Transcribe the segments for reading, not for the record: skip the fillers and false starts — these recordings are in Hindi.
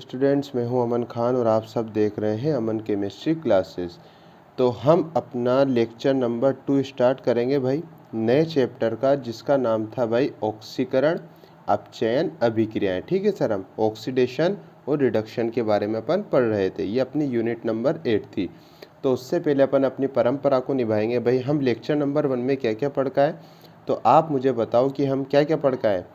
स्टूडेंट्स, मैं हूं अमन खान और आप सब देख रहे हैं अमन केमिस्ट्री क्लासेस। तो हम अपना लेक्चर नंबर 2 स्टार्ट करेंगे भाई, नए चैप्टर का, जिसका नाम था भाई ऑक्सीकरण, अपचयन, अभिक्रियाएं। ठीक है सर, हम ऑक्सीडेशन और रिडक्शन के बारे में अपन पढ़ रहे थे। ये अपनी यूनिट नंबर 8 थी। तो उससे पहले अपन अपनी परंपरा को निभाएंगे भाई। हम लेक्चर नंबर 1 में क्या क्या पढ़ का है, तो आप मुझे बताओ कि हम क्या क्या पढ़ का है।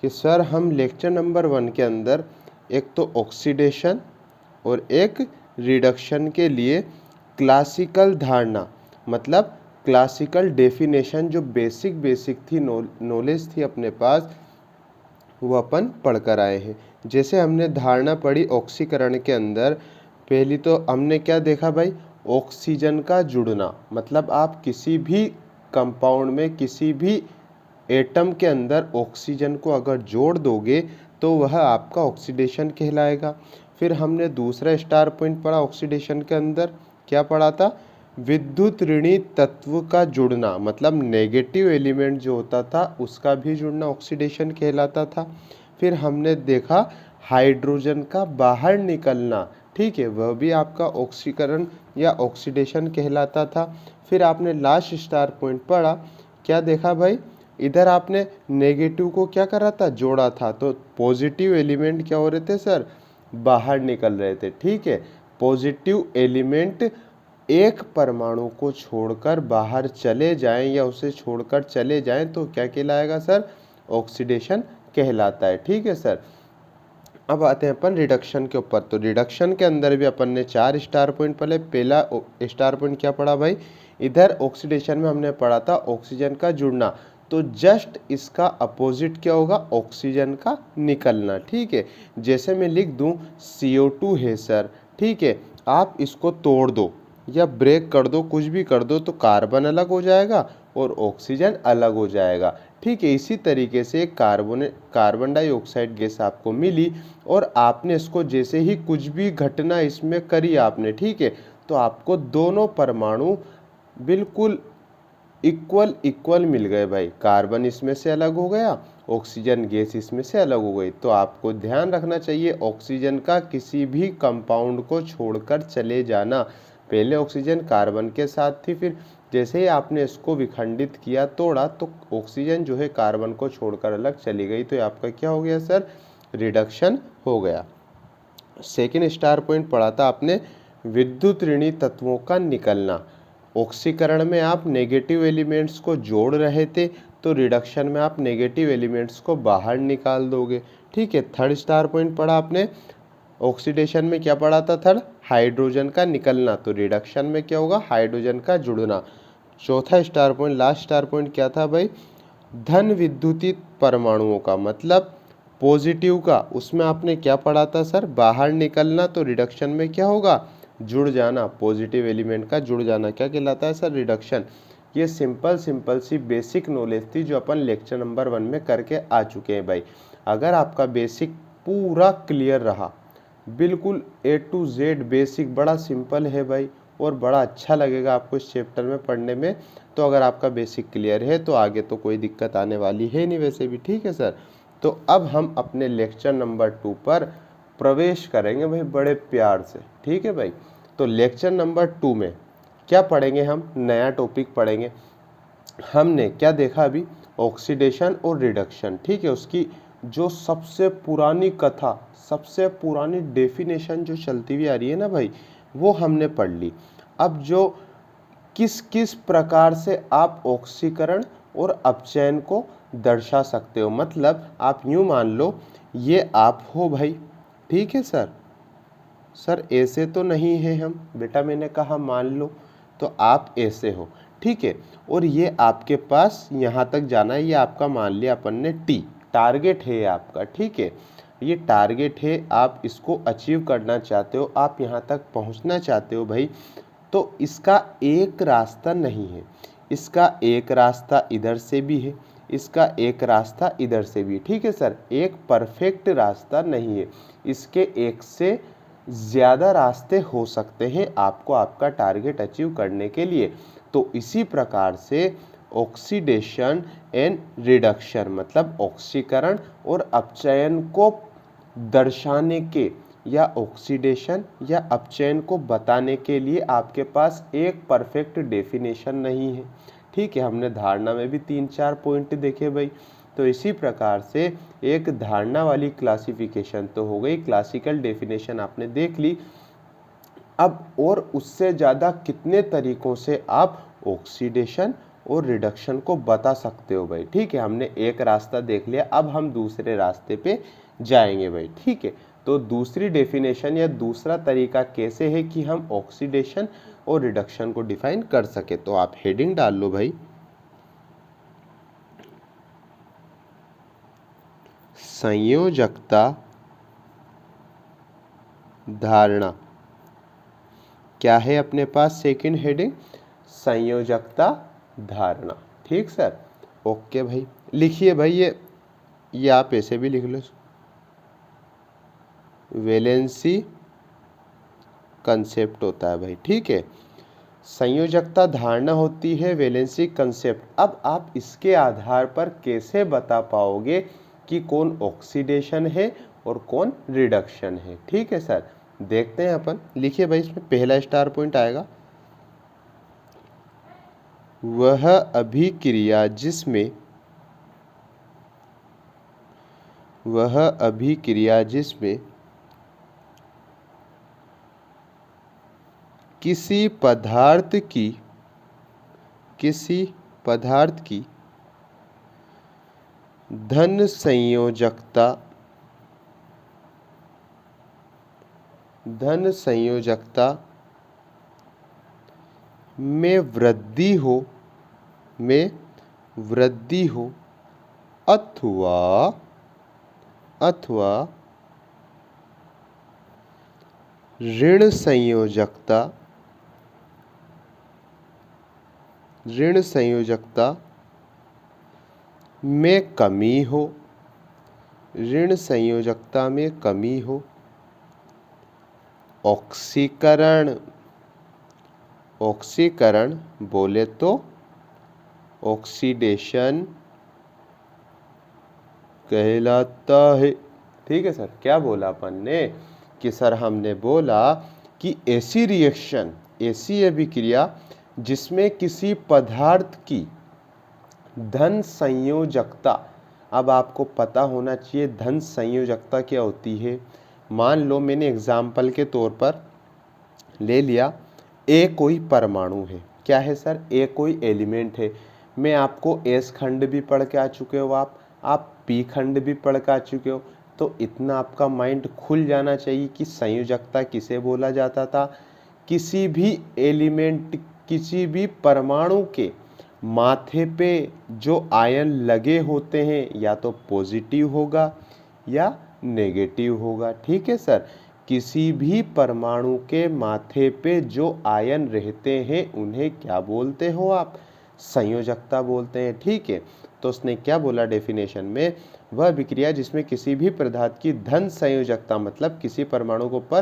कि सर हम लेक्चर नंबर 1 के अंदर एक तो ऑक्सीडेशन और एक रिडक्शन के लिए क्लासिकल धारणा, मतलब क्लासिकल डेफिनेशन, जो बेसिक थी, नॉलेज थी अपने पास, वो अपन पढ़ कर आए हैं। जैसे हमने धारणा पढ़ी ऑक्सीकरण के अंदर, पहली तो हमने क्या देखा भाई, ऑक्सीजन का जुड़ना। मतलब आप किसी भी कंपाउंड में, किसी भी एटम के अंदर ऑक्सीजन को अगर जोड़ दोगे तो वह आपका ऑक्सीडेशन कहलाएगा। फिर हमने दूसरा स्टार पॉइंट पढ़ा ऑक्सीडेशन के अंदर, क्या पढ़ा था, विद्युत ऋणी तत्व का जुड़ना, मतलब नेगेटिव एलिमेंट जो होता था उसका भी जुड़ना ऑक्सीडेशन कहलाता था। फिर हमने देखा हाइड्रोजन का बाहर निकलना, ठीक है, वह भी आपका ऑक्सीकरण या ऑक्सीडेशन कहलाता था। फिर आपने लास्ट स्टार पॉइंट पढ़ा, क्या देखा भाई, इधर आपने नेगेटिव को क्या करा था, जोड़ा था, तो पॉजिटिव एलिमेंट क्या हो रहे थे सर, बाहर निकल रहे थे। ठीक है, पॉजिटिव एलिमेंट एक परमाणु को छोड़कर बाहर चले जाएं या उसे छोड़कर चले जाएं तो क्या कहलाएगा सर, ऑक्सीडेशन कहलाता है। ठीक है सर, अब आते हैं अपन रिडक्शन के ऊपर। तो रिडक्शन के अंदर भी अपन ने 4 स्टार पॉइंट पढ़े। पहला स्टार पॉइंट क्या पढ़ा भाई, इधर ऑक्सीडेशन में हमने पढ़ा था ऑक्सीजन का जुड़ना, तो जस्ट इसका अपोजिट क्या होगा, ऑक्सीजन का निकलना। ठीक है, जैसे मैं लिख दूं CO2 है सर, ठीक है, आप इसको तोड़ दो या ब्रेक कर दो, कुछ भी कर दो, तो कार्बन अलग हो जाएगा और ऑक्सीजन अलग हो जाएगा। ठीक है, इसी तरीके से कार्बन डाइऑक्साइड गैस आपको मिली और आपने इसको जैसे ही कुछ भी घटना इसमें करी आपने, ठीक है, तो आपको दोनों परमाणु बिल्कुल इक्वल मिल गए भाई। कार्बन इसमें से अलग हो गया, ऑक्सीजन गैस इसमें से अलग हो गई। तो आपको ध्यान रखना चाहिए ऑक्सीजन का किसी भी कंपाउंड को छोड़कर चले जाना। पहले ऑक्सीजन कार्बन के साथ थी, फिर जैसे ही आपने इसको विखंडित किया, तोड़ा, तो ऑक्सीजन जो है कार्बन को छोड़कर अलग चली गई। तो आपका क्या हो गया सर, रिडक्शन हो गया। सेकेंड स्टार पॉइंट पढ़ा था आपने विद्युत ऋणी तत्वों का निकलना। ऑक्सीकरण में आप नेगेटिव एलिमेंट्स को जोड़ रहे थे, तो रिडक्शन में आप नेगेटिव एलिमेंट्स को बाहर निकाल दोगे। ठीक है, थर्ड स्टार पॉइंट पढ़ा आपने ऑक्सीडेशन में, क्या पढ़ा था थर्ड, हाइड्रोजन का निकलना, तो रिडक्शन में क्या होगा, हाइड्रोजन का जुड़ना। चौथा star point, last star point क्या था भाई, धन विद्युतीत परमाणुओं का, मतलब पॉजिटिव का, उसमें आपने क्या पढ़ा था सर, बाहर निकलना, तो रिडक्शन में क्या होगा, जुड़ जाना, पॉजिटिव एलिमेंट का जुड़ जाना, क्या कहलाता है सर, रिडक्शन। ये सिंपल सी बेसिक नॉलेज थी जो अपन लेक्चर नंबर 1 में करके आ चुके हैं भाई। अगर आपका बेसिक पूरा क्लियर रहा, बिल्कुल A to Z बेसिक, बड़ा सिंपल है भाई और बड़ा अच्छा लगेगा आपको इस चैप्टर में पढ़ने में। तो अगर आपका बेसिक क्लियर है तो आगे तो कोई दिक्कत आने वाली है नहीं वैसे भी। ठीक है सर, तो अब हम अपने लेक्चर नंबर 2 पर प्रवेश करेंगे भाई बड़े प्यार से। ठीक है भाई, तो लेक्चर नंबर 2 में क्या पढ़ेंगे हम, नया टॉपिक पढ़ेंगे। हमने क्या देखा अभी, ऑक्सीडेशन और रिडक्शन, ठीक है, उसकी जो सबसे पुरानी कथा, सबसे पुरानी डेफिनेशन जो चलती हुई आ रही है ना भाई, वो हमने पढ़ ली। अब जो किस किस प्रकार से आप ऑक्सीकरण और अपचयन को दर्शा सकते हो, मतलब आप यूं मान लो ये आप हो भाई, ठीक है सर, सर ऐसे तो नहीं है हम, बेटा मैंने कहा मान लो, तो आप ऐसे हो, ठीक है, और ये आपके पास यहाँ तक जाना है, ये आपका मान लिया अपन ने टी, टारगेट है आपका, ठीक है, ये टारगेट है, आप इसको अचीव करना चाहते हो, आप यहाँ तक पहुँचना चाहते हो भाई। तो इसका एक रास्ता नहीं है, इसका एक रास्ता इधर से भी है, इसका एक रास्ता इधर से भी, ठीक है सर, एक परफेक्ट रास्ता नहीं है, इसके एक से ज़्यादा रास्ते हो सकते हैं आपको आपका टारगेट अचीव करने के लिए। तो इसी प्रकार से ऑक्सीडेशन एंड रिडक्शन, मतलब ऑक्सीकरण और अपचयन को दर्शाने के या ऑक्सीडेशन या अपचयन को बताने के लिए आपके पास एक परफेक्ट डेफिनेशन नहीं है। ठीक है, हमने धारणा में भी 3-4 पॉइंट देखे भाई। तो इसी प्रकार से एक धारणा वाली क्लासिफिकेशन तो हो गई, क्लासिकल डेफिनेशन आपने देख ली। अब और उससे ज़्यादा कितने तरीकों से आप ऑक्सीडेशन और रिडक्शन को बता सकते हो भाई। ठीक है, हमने एक रास्ता देख लिया, अब हम दूसरे रास्ते पे जाएंगे भाई। ठीक है, तो दूसरी डेफिनेशन या दूसरा तरीका कैसे है कि हम ऑक्सीडेशन और रिडक्शन को डिफाइन कर सके। तो आप हेडिंग डाल लो भाई, संयोजकता धारणा। क्या है अपने पास सेकंड हेडिंग? संयोजकता धारणा। ठीक सर, ओके भाई, लिखिए भाई ये आप ऐसे भी लिख लो, वैलेंसी कंसेप्ट होता है भाई। ठीक है, संयोजकता धारणा होती है वैलेंसी कंसेप्ट। अब आप इसके आधार पर कैसे बता पाओगे कि कौन ऑक्सीडेशन है और कौन रिडक्शन है। ठीक है सर, देखते हैं अपन। लिखिए भाई, इसमें पहला स्टार पॉइंट आएगा, वह अभिक्रिया जिसमें किसी पदार्थ की धन संयोजकता में वृद्धि हो अथवा ऋण संयोजकता में कमी हो, ऑक्सीकरण बोले तो ऑक्सीडेशन कहलाता है। ठीक है सर, क्या बोला अपन ने कि सर हमने बोला कि ऐसी अभिक्रिया जिसमें किसी पदार्थ की धन संयोजकता। अब आपको पता होना चाहिए धन संयोजकता क्या होती है। मान लो मैंने एग्जाम्पल के तौर पर ले लिया, ए कोई परमाणु है। क्या है सर? ए कोई एलिमेंट है। मैं आपको एस खंड भी पढ़ के आ चुके हो, आप पी खंड भी पढ़ के आ चुके हो। तो इतना आपका माइंड खुल जाना चाहिए कि संयोजकता किसे बोला जाता था। किसी भी एलिमेंट, किसी भी परमाणु के माथे पे जो आयन लगे होते हैं या तो पॉजिटिव होगा या नेगेटिव होगा। ठीक है सर, किसी भी परमाणु के माथे पे जो आयन रहते हैं उन्हें क्या बोलते हो आप? संयोजकता बोलते हैं। ठीक है, तो उसने क्या बोला डेफिनेशन में? वह अभिक्रिया जिसमें किसी भी पदार्थ की धन संयोजकता, मतलब किसी परमाणु के ऊपर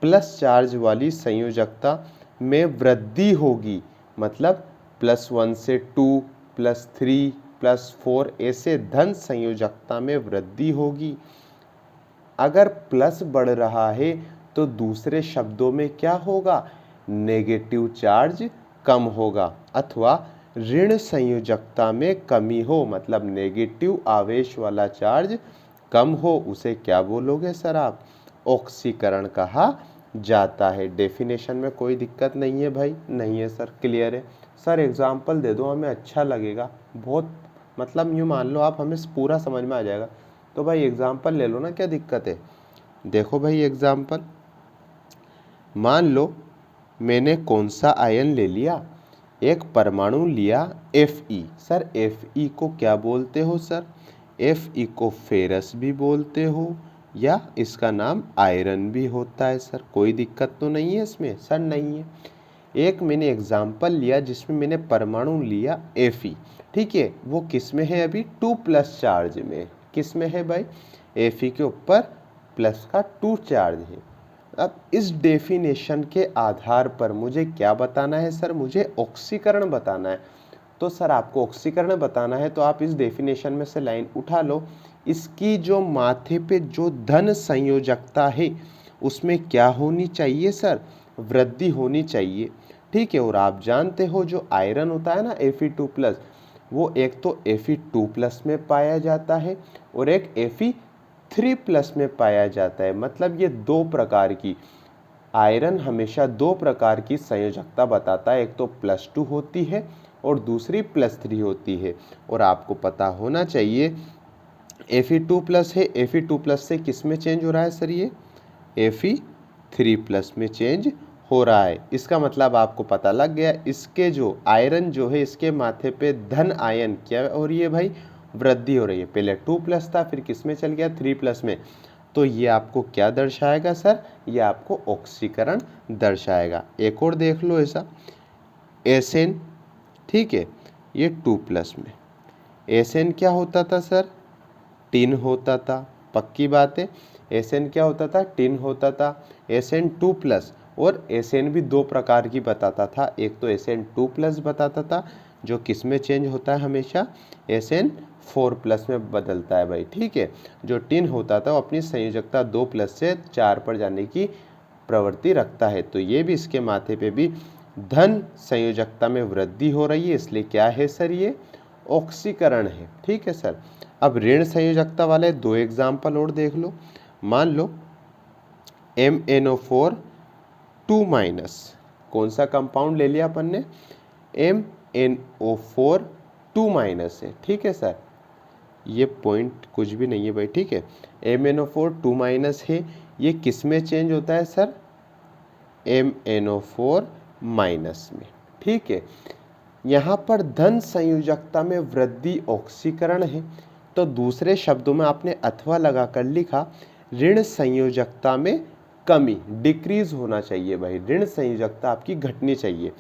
प्लस चार्ज वाली संयोजकता में वृद्धि होगी, मतलब +1 से 2, +3, +4 ऐसे धन संयोजकता में वृद्धि होगी। अगर प्लस बढ़ रहा है तो दूसरे शब्दों में क्या होगा? नेगेटिव चार्ज कम होगा। अथवा ऋण संयोजकता में कमी हो, मतलब नेगेटिव आवेश वाला चार्ज कम हो, उसे क्या बोलोगे सर आप? ऑक्सीकरण कहा जाता है। डेफिनेशन में कोई दिक्कत नहीं है भाई? नहीं है सर, क्लियर है। सर एग्जाम्पल दे दो, हमें अच्छा लगेगा बहुत, मतलब यूँ मान लो आप, हमें पूरा समझ में आ जाएगा। तो भाई एग्जाम्पल ले लो ना, क्या दिक्कत है? देखो भाई एग्जाम्पल, मान लो मैंने कौन सा आयन ले लिया? एक परमाणु लिया Fe। सर Fe को क्या बोलते हो सर? Fe को फेरस भी बोलते हो या इसका नाम आयरन भी होता है सर। कोई दिक्कत तो नहीं है इसमें? सर नहीं है। एक मैंने एग्जाम्पल लिया जिसमें मैंने परमाणु लिया Fe। ठीक है, वो किस में है? अभी 2+ चार्ज में। किस में है भाई? Fe के ऊपर प्लस का 2 चार्ज है। अब इस डेफिनेशन के आधार पर मुझे क्या बताना है सर? मुझे ऑक्सीकरण बताना है। तो सर आपको ऑक्सीकरण बताना है तो आप इस डेफिनेशन में से लाइन उठा लो। इसकी जो माथे पे जो धन संयोजकता है उसमें क्या होनी चाहिए सर, वृद्धि होनी चाहिए। ठीक है, और आप जानते हो जो आयरन होता है ना Fe2+, वो एक तो Fe2+ में पाया जाता है और एक Fe3+ में पाया जाता है। मतलब ये दो प्रकार की, आयरन हमेशा दो प्रकार की संयोजकता बताता है, एक तो +2 होती है और दूसरी +3 होती है। और आपको पता होना चाहिए Fe2+ है, Fe2+ से किस में चेंज हो रहा है सर, ये Fe3+ में चेंज हो रहा है। इसका मतलब आपको पता लग गया, इसके जो आयरन जो है इसके माथे पे धन आयन क्या हो रही है भाई, वृद्धि हो रही है। पहले 2+ था, फिर किस में चल गया 3+ में। तो ये आपको क्या दर्शाएगा सर, ये आपको ऑक्सीकरण दर्शाएगा। एक और देख लो ऐसा, एसएन, ठीक है, ये 2+ में, एसएन क्या होता था सर, टिन होता था। पक्की बात है, एसएन क्या होता था, टिन होता था। Sn2+ और Sn भी दो प्रकार की बताता था, एक तो Sn2+ बताता था जो किस में चेंज होता है, हमेशा Sn4+ में बदलता है भाई। ठीक है, जो टिन होता था वो अपनी संयोजकता 2+ से 4 पर जाने की प्रवृत्ति रखता है। तो ये भी इसके माथे पे भी धन संयोजकता में वृद्धि हो रही है, इसलिए क्या है सर, ये ऑक्सीकरण है। ठीक है सर, अब ऋण संयोजकता वाले दो एग्जाम्पल और देख लो। मान लो MnO4 2-, कौन सा कंपाउंड ले लिया अपन ने, MnO4 2- है। ठीक है सर, ये पॉइंट कुछ भी नहीं है भाई। ठीक है, MnO4 2- है, ये किस में चेंज होता है सर, MnO4- में। ठीक है, यहाँ पर धन संयोजकता में वृद्धि ऑक्सीकरण है, तो दूसरे शब्दों में आपने अथवा लगाकर लिखा ऋण संयोजकता में कमी, डिक्रीज होना चाहिए भाई, ऋण संयोजकता आपकी घटनी चाहिए।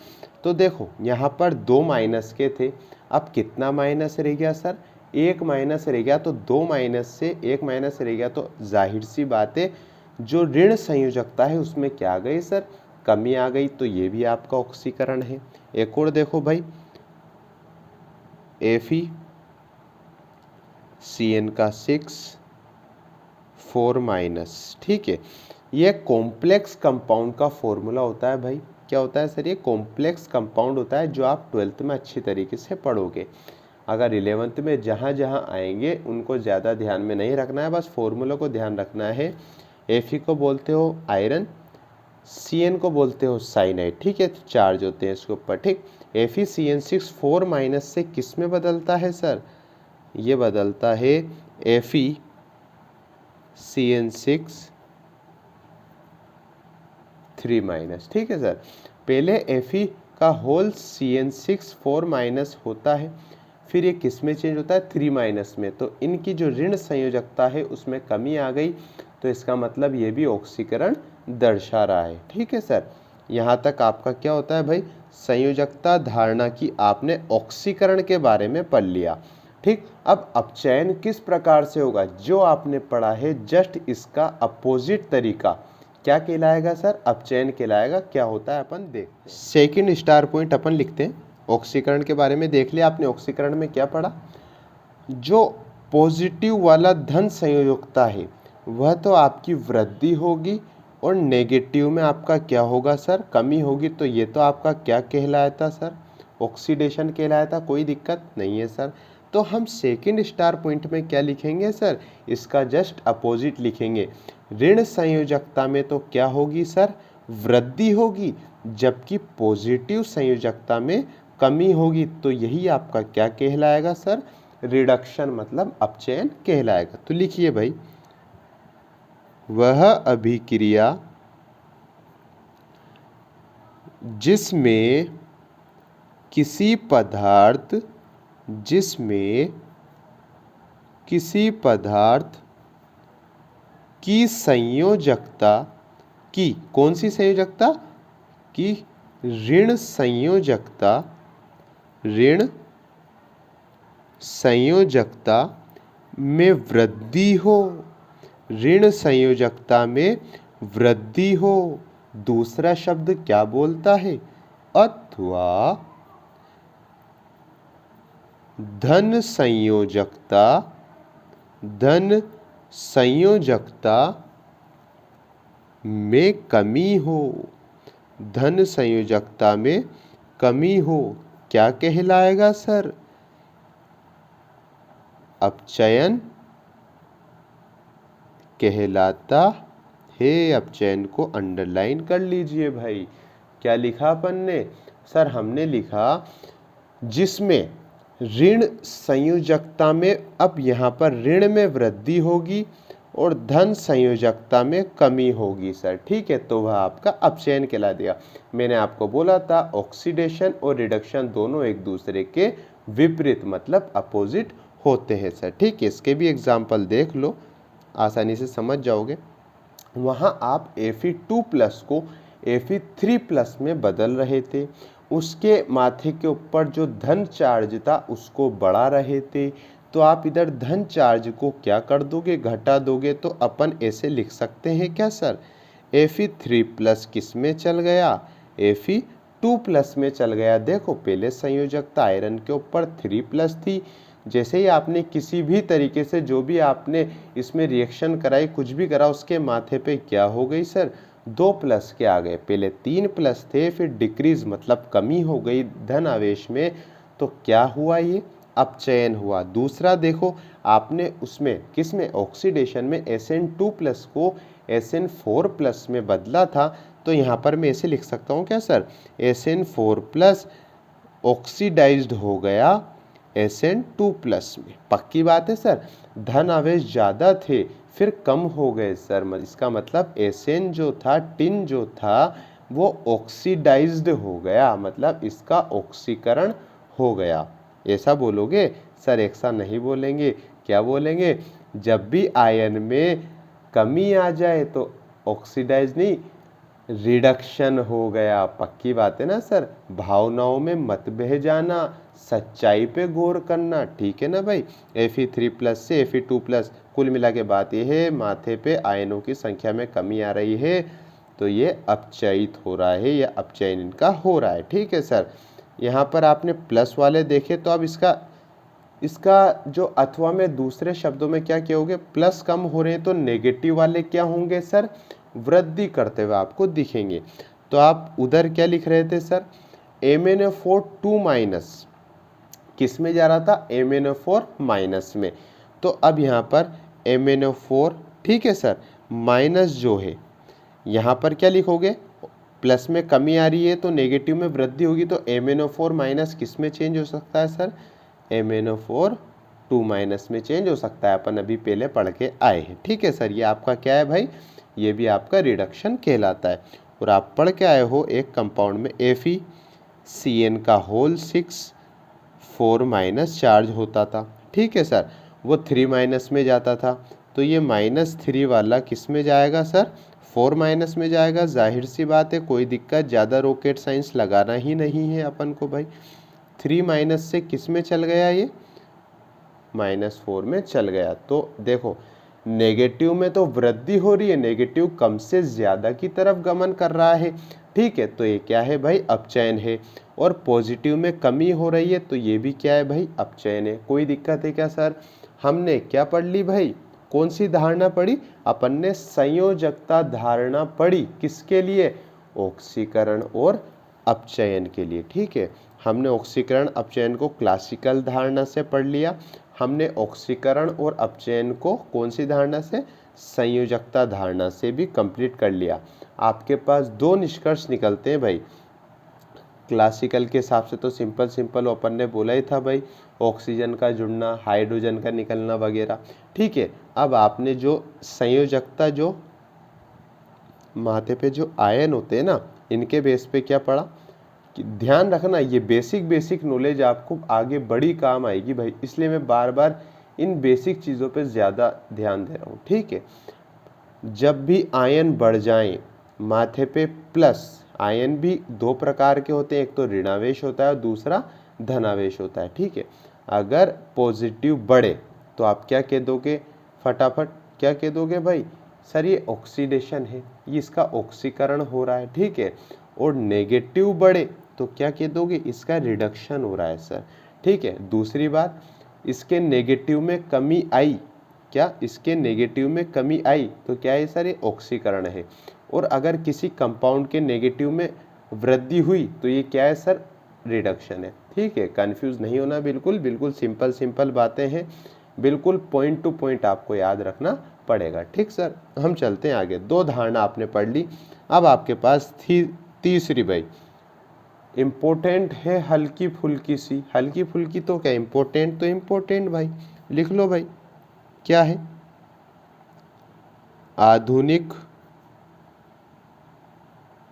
तो देखो यहाँ पर 2 माइनस के थे, अब कितना माइनस रह गया सर, 1 माइनस रह गया। तो 2 माइनस से 1 माइनस रह गया, तो जाहिर सी बात है जो ऋण संयोजकता है उसमें क्या आ गई सर, कमी आ गई। तो ये भी आपका ऑक्सीकरण है। एक और देखो भाई, FeCN6 4-। ठीक है, ये कॉम्प्लेक्स कंपाउंड का फॉर्मूला होता है भाई। क्या होता है सर, ये कॉम्प्लेक्स कंपाउंड होता है जो आप 12th में अच्छी तरीके से पढ़ोगे। अगर 11th में जहाँ जहाँ आएंगे उनको ज़्यादा ध्यान में नहीं रखना है, बस फॉर्मूला को ध्यान रखना है। Fe को बोलते हो आयरन, Cn को बोलते हो साइनाइड। ठीक है, तो चार्ज होते हैं इसके ऊपर। ठीक, FeCN6 4- से किस में बदलता है सर, ये बदलता है FeCN6 3-। ठीक है सर, पहले Fe का होल CN6 4- होता है, फिर ये किस में चेंज होता है, 3- में। तो इनकी जो ऋण संयोजकता है उसमें कमी आ गई, तो इसका मतलब ये भी ऑक्सीकरण दर्शा रहा है। ठीक है सर, यहाँ तक आपका क्या होता है भाई, संयोजकता धारणा की आपने ऑक्सीकरण के बारे में पढ़ लिया। ठीक, अब अपचयन किस प्रकार से होगा, जो आपने पढ़ा है जस्ट इसका अपोजिट तरीका क्या कहलाएगा सर, अपचयन कहलाएगा। क्या होता है अपन देखते हैं। सेकंड स्टार पॉइंट अपन लिखते हैं, ऑक्सीकरण के बारे में देख लिया आपने। ऑक्सीकरण में क्या पढ़ा, जो पॉजिटिव वाला धन संयोजकता है वह तो आपकी वृद्धि होगी और नेगेटिव में आपका क्या होगा सर, कमी होगी। तो ये तो आपका क्या कहलाता सर, ऑक्सीडेशन कहलाता। कोई दिक्कत नहीं है सर। तो हम सेकंड स्टार पॉइंट में क्या लिखेंगे सर, इसका जस्ट अपोजिट लिखेंगे। ऋण संयोजकता में तो क्या होगी सर, वृद्धि होगी, जबकि पॉजिटिव संयोजकता में कमी होगी। तो यही आपका क्या कहलाएगा सर, रिडक्शन मतलब अपचयन कहलाएगा। तो लिखिए भाई, वह अभिक्रिया जिसमें किसी पदार्थ की संयोजकता की, कौन सी संयोजकता की, ऋण संयोजकता में वृद्धि हो, ऋण संयोजकता में वृद्धि हो। दूसरा शब्द क्या बोलता है, अथवा धन संयोजकता में कमी हो, धन संयोजकता में कमी हो, क्या कहलाएगा सर? अपचयन कहलाता है। अपचयन को अंडरलाइन कर लीजिए भाई। क्या लिखा अपन ने सर? हमने लिखा जिसमें ऋण संयोजकता में, अब यहाँ पर ऋण में वृद्धि होगी और धन संयोजकता में कमी होगी सर। ठीक है, तो वह आपका अपचयन कहला देगा। मैंने आपको बोला था ऑक्सीडेशन और रिडक्शन दोनों एक दूसरे के विपरीत मतलब अपोजिट होते हैं सर। ठीक है, इसके भी एग्जाम्पल देख लो, आसानी से समझ जाओगे। वहाँ आप Fe2+ को Fe3+ में बदल रहे थे, उसके माथे के ऊपर जो धन चार्ज था उसको बढ़ा रहे थे, तो आप इधर धन चार्ज को क्या कर दोगे? घटा दोगे। तो अपन ऐसे लिख सकते हैं क्या सर? Fe3+ किस में चल गया? Fe2+ में चल गया। देखो पहले संयोजकता आयरन के ऊपर 3+ थी, जैसे ही आपने किसी भी तरीके से जो भी आपने इसमें रिएक्शन कराई, कुछ भी करा, उसके माथे पे क्या हो गई सर? 2+ के आ गए। पहले 3+ थे, फिर डिक्रीज मतलब कमी हो गई धन आवेश में, तो क्या हुआ? ये अपचयन हुआ। दूसरा देखो, आपने उसमें किस में? ऑक्सीडेशन में Sn2+ को Sn4+ में बदला था, तो यहाँ पर मैं ऐसे लिख सकता हूँ क्या सर? Sn4+ ऑक्सीडाइज्ड हो गया Sn2+ में। पक्की बात है सर। धन आवेश ज़्यादा थे फिर कम हो गए सर, इसका मतलब Sn जो था, टिन जो था, वो ऑक्सीडाइज्ड हो गया, मतलब इसका ऑक्सीकरण हो गया। ऐसा बोलोगे सर? ऐसा नहीं बोलेंगे। क्या बोलेंगे? जब भी आयन में कमी आ जाए तो ऑक्सीडाइज नहीं, रिडक्शन हो गया। पक्की बात है ना सर? भावनाओं में मत बह जाना, सच्चाई पे गौर करना। ठीक है ना भाई? Fe3+ से Fe2+, कुल मिला के बात यह है, माथे पे आयनों की संख्या में कमी आ रही है, तो ये अपचयित हो रहा है या अपचयन इनका हो रहा है। ठीक है सर। यहाँ पर आपने प्लस वाले देखे, तो अब इसका जो अथवा में दूसरे शब्दों में क्या कहोगे? प्लस कम हो रहे हैं तो नेगेटिव वाले क्या होंगे सर? वृद्धि करते हुए आपको दिखेंगे। तो आप उधर क्या लिख रहे थे सर? MnO4 2- किस में जा रहा था? MnO4- में। तो अब यहाँ पर MnO4, ठीक है सर, माइनस जो है यहाँ पर क्या लिखोगे? प्लस में कमी आ रही है तो नेगेटिव में वृद्धि होगी, तो MnO4- किस में चेंज हो सकता है सर? MnO4 2- में चेंज हो सकता है। अपन अभी पहले पढ़ के आए हैं। ठीक है सर, ये आपका क्या है भाई? ये भी आपका रिडक्शन कहलाता है। और आप पढ़ के आए हो एक कंपाउंड में FeCN का होल 6 4- चार्ज होता था। ठीक है सर, वो 3- में जाता था, तो ये -3 वाला किस में जाएगा सर? 4- में जाएगा। जाहिर सी बात है, कोई दिक्कत, ज़्यादा रॉकेट साइंस लगाना ही नहीं है अपन को भाई। 3- से किस में चल गया? ये -4 में चल गया। तो देखो नेगेटिव में तो वृद्धि हो रही है, नेगेटिव कम से ज्यादा की तरफ गमन कर रहा है। ठीक है, तो ये क्या है भाई? अपचयन है। और पॉजिटिव में कमी हो रही है, तो ये भी क्या है भाई? अपचयन है। कोई दिक्कत है क्या सर? हमने क्या पढ़ ली भाई? कौन सी धारणा पढ़ी? अपन ने संयोजकता धारणा पढ़ी। किसके लिए? ऑक्सीकरण और अपचयन के लिए। ठीक है, हमने ऑक्सीकरण अपचयन को क्लासिकल धारणा से पढ़ लिया। हमने ऑक्सीकरण और अपचयन को कौन सी धारणा से? संयोजकता धारणा से भी कंप्लीट कर लिया। आपके पास 2 निष्कर्ष निकलते हैं भाई। क्लासिकल के हिसाब से तो सिंपल अपन ने बोला ही था भाई, ऑक्सीजन का जुड़ना, हाइड्रोजन का निकलना वगैरह। ठीक है, अब आपने जो संयोजकता, जो माथे पे जो आयन होते हैं ना, इनके बेस पे क्या पढ़ा? कि ध्यान रखना, ये बेसिक नॉलेज आपको आगे बड़ी काम आएगी भाई, इसलिए मैं बार बार इन बेसिक चीज़ों पे ज़्यादा ध्यान दे रहा हूँ। ठीक है, जब भी आयन बढ़ जाएं माथे पे प्लस, आयन भी 2 प्रकार के होते हैं, एक तो ऋणावेश होता है और दूसरा धनावेश होता है। ठीक है, अगर पॉजिटिव बढ़े तो आप क्या कह दोगे? फटाफट क्या कह दोगे भाई? सर ये ऑक्सीडेशन है, ये इसका ऑक्सीकरण हो रहा है। ठीक है, और नेगेटिव बढ़े तो क्या कह दोगे? इसका रिडक्शन हो रहा है सर। ठीक है, दूसरी बात, इसके नेगेटिव में कमी आई, क्या इसके नेगेटिव में कमी आई तो क्या है सर? ये ऑक्सीकरण है। और अगर किसी कंपाउंड के नेगेटिव में वृद्धि हुई तो ये क्या है सर, रिडक्शन है। ठीक है, कंफ्यूज नहीं होना, बिल्कुल बिल्कुल सिंपल बातें हैं, बिल्कुल पॉइंट टू पॉइंट आपको याद रखना पड़ेगा। ठीक सर, हम चलते हैं आगे। 2 धारणा आपने पढ़ ली, अब आपके पास थी तीसरी भाई, इम्पोर्टेंट है हल्की फुल्की सी। हल्की फुल्की तो क्या, इम्पोर्टेंट तो इम्पोर्टेंट भाई, लिख लो भाई, क्या है, आधुनिक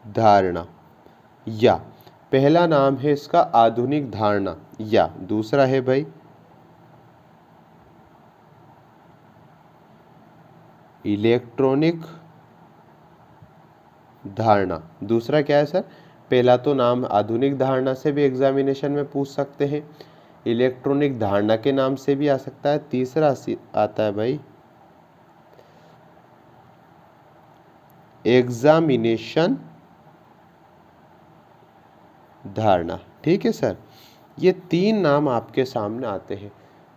धारणा, या पहला नाम है इसका आधुनिक धारणा, या दूसरा है भाई इलेक्ट्रॉनिक धारणा। दूसरा क्या है सर, पहला तो नाम आधुनिक धारणा से भी एग्जामिनेशन में पूछ सकते हैं, इलेक्ट्रॉनिक धारणा के नाम से भी आ सकता है, तीसरा आता है भाई एग्जामिनेशन धारणा। ठीक है सर, ये 3 नाम आपके सामने आते हैं।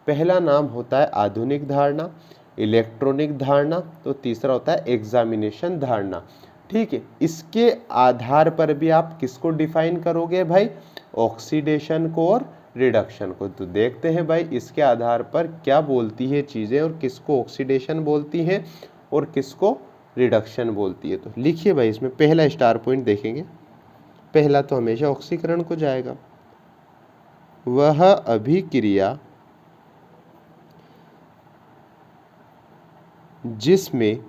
पहला नाम होता है आधुनिक धारणा, इलेक्ट्रॉनिक धारणा, तो तीसरा होता है एग्जामिनेशन धारणा। ठीक है, इसके आधार पर भी आप किसको डिफाइन करोगे भाई, ऑक्सीडेशन को और रिडक्शन को। तो देखते हैं भाई इसके आधार पर क्या बोलती है चीज़ें, और किसको ऑक्सीडेशन बोलती है और किसको रिडक्शन बोलती है। तो लिखिए भाई, इसमें पहला स्टार पॉइंट देखेंगे, पहला तो हमेशा ऑक्सीकरण को जाएगा। वह अभिक्रिया जिसमें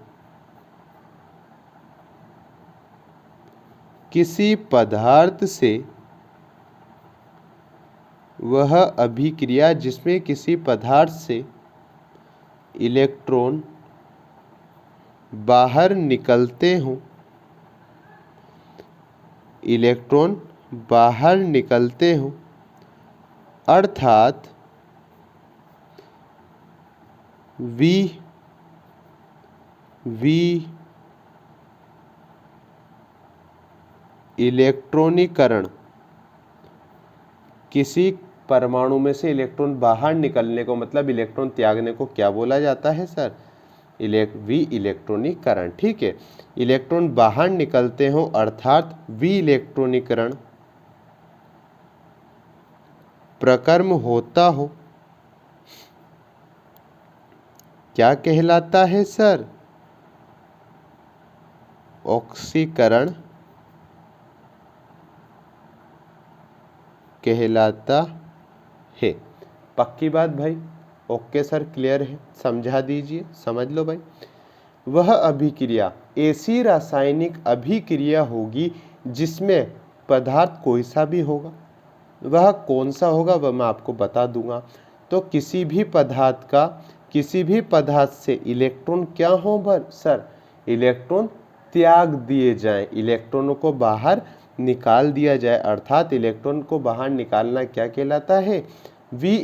किसी पदार्थ से, वह अभिक्रिया जिसमें किसी पदार्थ से इलेक्ट्रॉन बाहर निकलते हों, इलेक्ट्रॉन बाहर निकलते हों, अर्थात इलेक्ट्रॉनीकरण, किसी परमाणु में से इलेक्ट्रॉन बाहर निकलने को, मतलब इलेक्ट्रॉन त्यागने को क्या बोला जाता है सर, इलेक्ट्रॉनीकरण। ठीक है, इलेक्ट्रॉन बाहर निकलते हो अर्थात इलेक्ट्रॉनीकरण प्रकर्म होता हो, क्या कहलाता है सर, ऑक्सीकरण कहलाता है। पक्की बात भाई, ओके सर, क्लियर है, समझा दीजिए, समझ लो भाई। वह अभिक्रिया ऐसी रासायनिक अभिक्रिया होगी जिसमें पदार्थ कोई सा भी होगा, वह कौन सा होगा वह मैं आपको बता दूंगा। तो किसी भी पदार्थ से इलेक्ट्रॉन क्या हो सर, इलेक्ट्रॉन त्याग दिए जाएं, इलेक्ट्रॉनों को बाहर निकाल दिया जाए, अर्थात इलेक्ट्रॉन को बाहर निकालना क्या कहलाता है,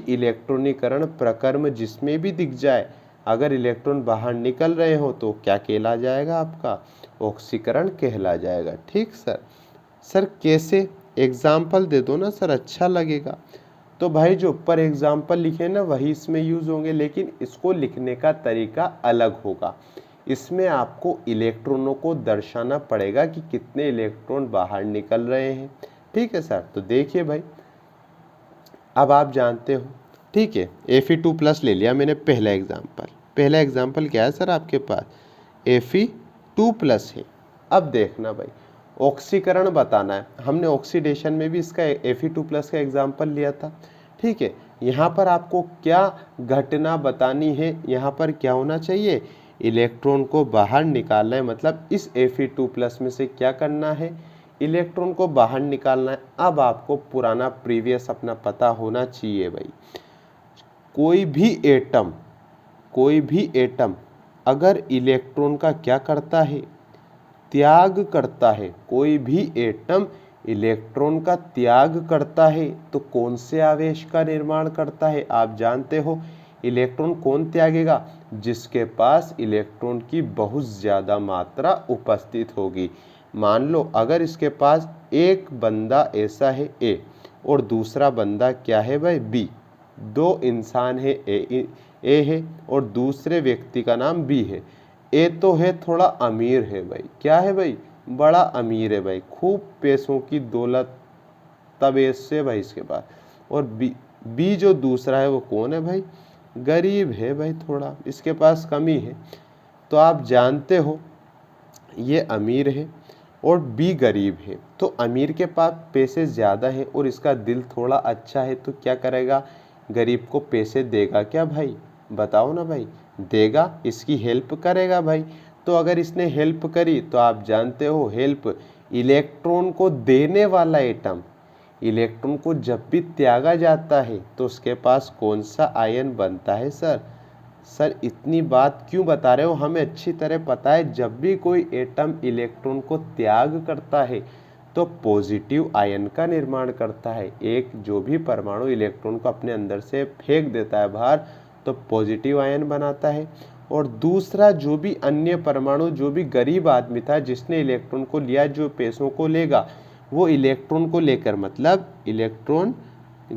इलेक्ट्रॉनीकरण प्रकर्म जिसमें भी दिख जाए, अगर इलेक्ट्रॉन बाहर निकल रहे हो तो क्या कहला जाएगा, आपका ऑक्सीकरण कहला जाएगा। ठीक सर कैसे, एग्जाम्पल दे दो ना सर, अच्छा लगेगा। तो भाई जो ऊपर एग्जाम्पल लिखे ना वही इसमें यूज होंगे, लेकिन इसको लिखने का तरीका अलग होगा। इसमें आपको इलेक्ट्रॉनों को दर्शाना पड़ेगा कि कितने इलेक्ट्रॉन बाहर निकल रहे हैं। ठीक है सर, तो देखिए भाई, अब आप जानते हो, ठीक है, Fe2+ ले लिया मैंने पहला एग्जाम्पल क्या है सर आपके पास, Fe2+ है। अब देखना भाई, ऑक्सीकरण बताना है, हमने ऑक्सीडेशन में भी इसका Fe2+ का एग्जाम्पल लिया था। ठीक है, यहाँ पर आपको क्या घटना बतानी है, यहाँ पर क्या होना चाहिए, इलेक्ट्रॉन को बाहर निकालना है, मतलब इस Fe2+ में से क्या करना है, इलेक्ट्रॉन को बाहर निकालना है। अब आपको पुराना प्रीवियस अपना पता होना चाहिए भाई, कोई भी एटम अगर इलेक्ट्रॉन का क्या करता है, त्याग करता है, कोई भी एटम इलेक्ट्रॉन का त्याग करता है तो कौन से आवेश का निर्माण करता है, आप जानते हो, इलेक्ट्रॉन कौन त्यागेगा, जिसके पास इलेक्ट्रॉन की बहुत ज़्यादा मात्रा उपस्थित होगी। मान लो अगर इसके पास एक बंदा ऐसा है A और दूसरा बंदा क्या है भाई B, 2 इंसान है, A है और दूसरे व्यक्ति का नाम B है। ए तो है थोड़ा अमीर है भाई, क्या है भाई, बड़ा अमीर है भाई, खूब पैसों की दौलत तबेश से भाई इसके पास। और बी जो दूसरा है वो कौन है भाई, गरीब है भाई, थोड़ा इसके पास कमी है। तो आप जानते हो ये अमीर है और बी गरीब है, तो अमीर के पास पैसे ज़्यादा है और इसका दिल थोड़ा अच्छा है, तो क्या करेगा, गरीब को पैसे देगा क्या भाई, बताओ ना भाई, देगा, इसकी हेल्प करेगा भाई। तो अगर इसने हेल्प करी तो आप जानते हो हेल्प इलेक्ट्रॉन को देने वाला एटम, इलेक्ट्रॉन को जब भी त्यागा जाता है तो उसके पास कौन सा आयन बनता है सर। सर इतनी बात क्यों बता रहे हो, हमें अच्छी तरह पता है जब भी कोई एटम इलेक्ट्रॉन को त्याग करता है तो पॉजिटिव आयन का निर्माण करता है। एक जो भी परमाणु इलेक्ट्रॉन को अपने अंदर से फेंक देता है बाहर तो पॉजिटिव आयन बनाता है, और दूसरा जो भी अन्य परमाणु, जो भी गरीब आदमी था जिसने इलेक्ट्रॉन को लिया, जो पैसों को लेगा, वो इलेक्ट्रॉन को लेकर मतलब इलेक्ट्रॉन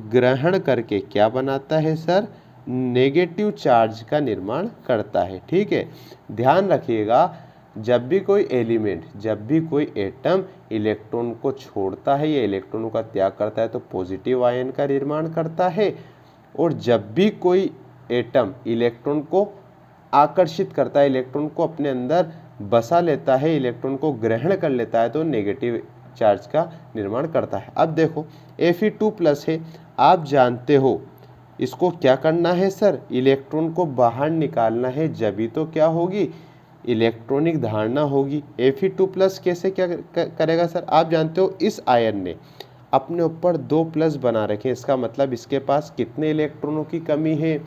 ग्रहण करके क्या बनाता है सर, नेगेटिव चार्ज का निर्माण करता है। ठीक है, ध्यान रखिएगा जब भी कोई एलिमेंट, जब भी कोई एटम इलेक्ट्रॉन को छोड़ता है या इलेक्ट्रॉनों का त्याग करता है तो पॉजिटिव आयन का निर्माण करता है, और जब भी कोई एटम इलेक्ट्रॉन को आकर्षित करता है, इलेक्ट्रॉन को अपने अंदर बसा लेता है, इलेक्ट्रॉन को ग्रहण कर लेता है तो नेगेटिव चार्ज का निर्माण करता है। अब देखो Fe2+ है, आप जानते हो इसको क्या करना है सर, इलेक्ट्रॉन को बाहर निकालना है, जब तो क्या होगी, इलेक्ट्रॉनिक धारणा होगी। Fe2+ कैसे क्या करेगा सर, आप जानते हो इस आयन ने अपने ऊपर 2+ बना रखे हैं, इसका मतलब इसके पास कितने इलेक्ट्रॉनों की कमी है,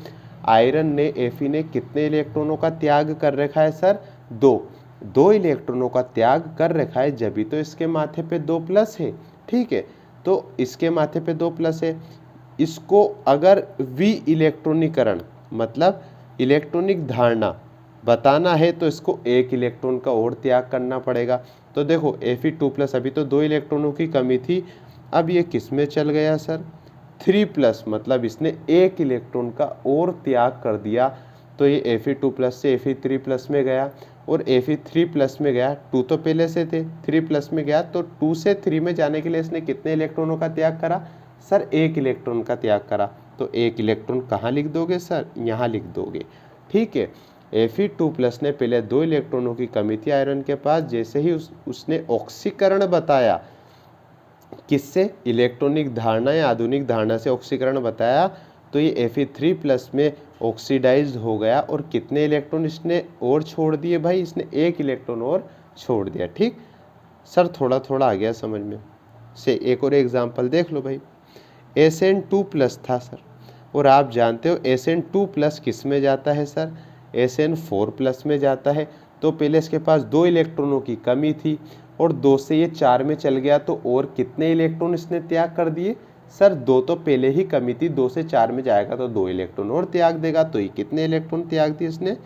आयरन ने, Fe ने कितने इलेक्ट्रॉनों का त्याग कर रखा है सर, 2 इलेक्ट्रॉनों का त्याग कर रखा है, जब तो इसके माथे पे 2+ है। ठीक है, तो इसके माथे पे 2+ है, इसको अगर इलेक्ट्रॉनिकरण मतलब इलेक्ट्रॉनिक धारणा बताना है तो इसको 1 इलेक्ट्रॉन का और त्याग करना पड़ेगा। तो देखो Fe2+ अभी तो 2 इलेक्ट्रॉनों की कमी थी, अब ये किस में चल गया सर, 3+, मतलब इसने 1 इलेक्ट्रॉन का और त्याग कर दिया, तो ये Fe2+ से Fe3+ में गया, और Fe3+ में गया, 2 तो पहले से थे, 3+ में गया, तो 2 से 3 में जाने के लिए इसने कितने इलेक्ट्रॉनों का त्याग करा सर, 1 इलेक्ट्रॉन का त्याग करा। तो 1 इलेक्ट्रॉन कहाँ लिख दोगे सर, यहाँ लिख दोगे। ठीक है, Fe2+ ने पहले 2 इलेक्ट्रॉनों की कमी थी आयरन के पास, जैसे ही उसने ऑक्सीकरण बताया, किससे, इलेक्ट्रॉनिक धारणा या आधुनिक धारणा से ऑक्सीकरण बताया, तो ये Fe3+ में ऑक्सीडाइज हो गया, और कितने इलेक्ट्रॉन इसने और छोड़ दिए भाई, इसने 1 इलेक्ट्रॉन और छोड़ दिया। ठीक सर, थोड़ा थोड़ा आ गया समझ में से। एक और एग्जाम्पल देख लो भाई, Sn2+ था सर, और आप जानते हो Sn2+ किस में जाता है सर, Sn4+ में जाता है। तो पहले इसके पास 2 इलेक्ट्रॉनों की कमी थी और 2 से ये 4 में चल गया, तो और कितने इलेक्ट्रॉन इसने त्याग कर दिए सर, 2 तो पहले ही कमी थी, 2 से 4 में जाएगा तो 2 इलेक्ट्रॉन और त्याग देगा, तो ये कितने इलेक्ट्रॉन त्याग दिए इसने,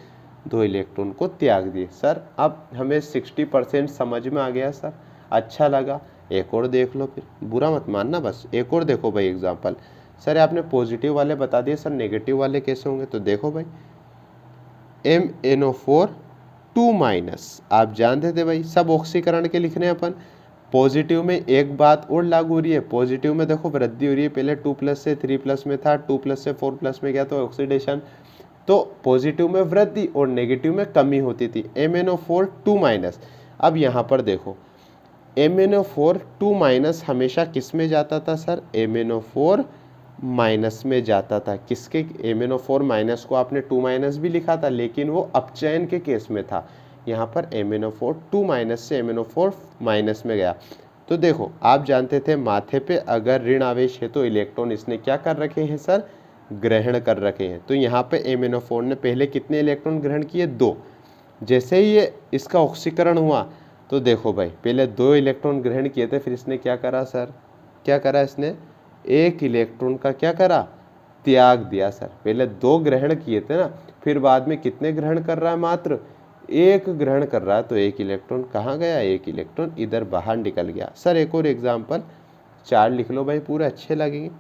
2 इलेक्ट्रॉन को त्याग दिए। सर अब हमें 60% समझ में आ गया सर, अच्छा लगा। एक और देख लो, फिर बुरा मत मानना, बस एक और देखो भाई एग्जाम्पल। सर आपने पॉजिटिव वाले बता दिए, सर नेगेटिव वाले कैसे होंगे, तो देखो भाई MnO4 2-, आप जानते थे भाई, सब ऑक्सीकरण के लिखने हैं अपन। पॉजिटिव में एक बात और लागू हो रही है, पॉजिटिव में देखो वृद्धि हो रही है, पहले 2+ से 3+ में था, 2+ से 4+ में गया तो ऑक्सीडेशन, तो पॉजिटिव में वृद्धि और नेगेटिव में कमी होती थी। MnO4 2-। अब यहाँ पर देखो MnO4 2- हमेशा किस में जाता था सर, MnO4- में जाता था। किसके, MnO4- को आपने 2- भी लिखा था, लेकिन वो अपचयन के केस में था। यहाँ पर MnO4 2- से MnO4- में गया। तो देखो आप जानते थे माथे पे अगर ऋण आवेश है तो इलेक्ट्रॉन इसने क्या कर रखे हैं सर, ग्रहण कर रखे हैं। तो यहाँ पे MnO4 ने पहले कितने इलेक्ट्रॉन ग्रहण किए, 2। जैसे ही ये इसका ऑक्सीकरण हुआ तो देखो भाई पहले 2 इलेक्ट्रॉन ग्रहण किए थे, फिर इसने क्या करा सर, क्या करा इसने, 1 इलेक्ट्रॉन का क्या करा, त्याग दिया सर। पहले 2 ग्रहण किए थे ना, फिर बाद में कितने ग्रहण कर रहा है, मात्र 1 ग्रहण कर रहा है, तो 1 इलेक्ट्रॉन कहाँ गया, 1 इलेक्ट्रॉन इधर बाहर निकल गया। सर एक और एग्जाम्पल 4 लिख लो भाई, पूरे अच्छे लगेंगे।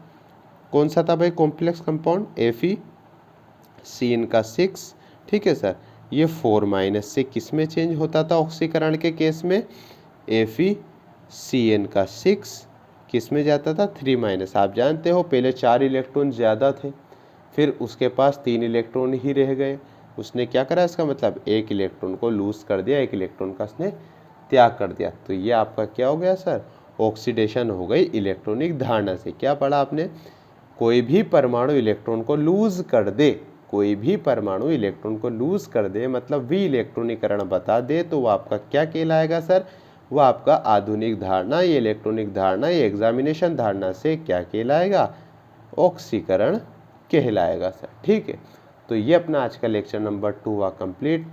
कौन सा था भाई, कॉम्प्लेक्स कंपाउंड FeCN का 6, ठीक है सर, ये 4 से किस में चेंज होता था ऑक्सीकरण के केस में, FeCN का 6 किस में जाता था 3 आप जानते हो पहले 4 इलेक्ट्रॉन ज़्यादा थे, फिर उसके पास 3 इलेक्ट्रॉन ही रह गए, उसने क्या करा, इसका मतलब एक इलेक्ट्रॉन को लूज कर दिया, एक इलेक्ट्रॉन का उसने त्याग कर दिया। तो ये आपका क्या हो गया सर, ऑक्सीडेशन हो गई इलेक्ट्रॉनिक धारणा से। क्या पढ़ा आपने, कोई भी परमाणु इलेक्ट्रॉन को लूज कर दे, कोई भी परमाणु इलेक्ट्रॉन को लूज कर दे मतलब भी इलेक्ट्रॉनिकरण बता दे, तो वो आपका क्या कहलाएगा सर, वो आपका आधुनिक धारणा, ये इलेक्ट्रॉनिक धारणा, ये एग्जामिनेशन धारणा से क्या कहलाएगा, ऑक्सीकरण कहलाएगा सर। ठीक है, तो ये अपना आज का लेक्चर नंबर 2 हुआ कंप्लीट।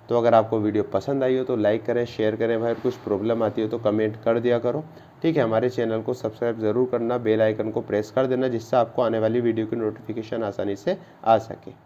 तो अगर आपको वीडियो पसंद आई हो तो लाइक करें, शेयर करें भाई, और कुछ प्रॉब्लम आती हो तो कमेंट कर दिया करो। ठीक है, हमारे चैनल को सब्सक्राइब ज़रूर करना, बेल आइकन को प्रेस कर देना, जिससे आपको आने वाली वीडियो की नोटिफिकेशन आसानी से आ सके।